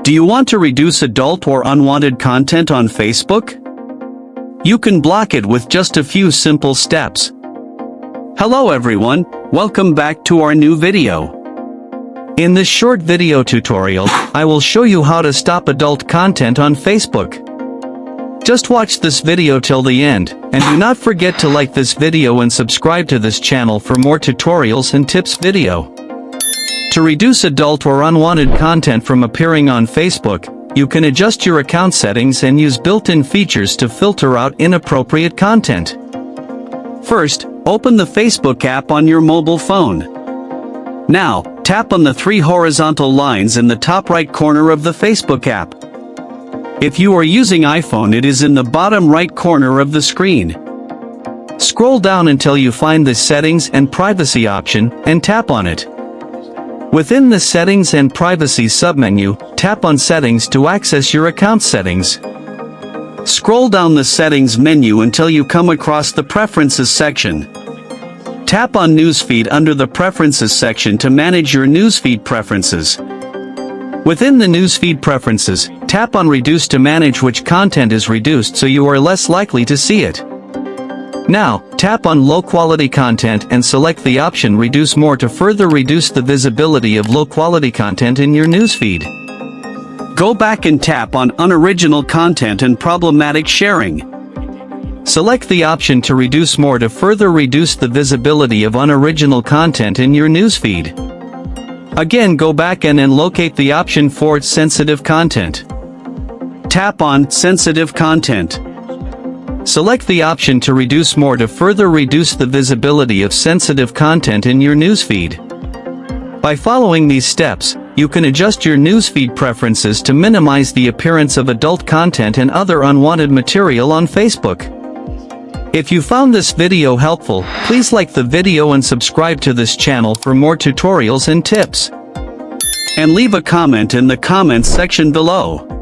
Do you want to reduce adult or unwanted content on Facebook? You can block it with just a few simple steps. Hello everyone, welcome back to our new video. In this short video tutorial, I will show you how to stop adult content on Facebook. Just watch this video till the end, and do not forget to like this video and subscribe to this channel for more tutorials and tips video. To reduce adult or unwanted content from appearing on Facebook, you can adjust your account settings and use built-in features to filter out inappropriate content. First, open the Facebook app on your mobile phone. Now, tap on the three horizontal lines in the top right corner of the Facebook app. If you are using iPhone, it is in the bottom right corner of the screen. Scroll down until you find the Settings and Privacy option, and tap on it. Within the Settings and Privacy submenu, tap on Settings to access your account settings. Scroll down the Settings menu until you come across the Preferences section. Tap on Newsfeed under the Preferences section to manage your newsfeed preferences. Within the Newsfeed preferences, tap on Reduce to manage which content is reduced so you are less likely to see it. Now, tap on Low-Quality Content and select the option Reduce More to further reduce the visibility of low-quality content in your newsfeed. Go back and tap on Unoriginal Content and Problematic Sharing. Select the option to Reduce More to further reduce the visibility of unoriginal content in your newsfeed. Again, go back and locate the option for Sensitive Content. Tap on Sensitive Content. Select the option to Reduce More to further reduce the visibility of sensitive content in your newsfeed. By following these steps, you can adjust your newsfeed preferences to minimize the appearance of adult content and other unwanted material on Facebook. If you found this video helpful, please like the video and subscribe to this channel for more tutorials and tips. And leave a comment in the comments section below.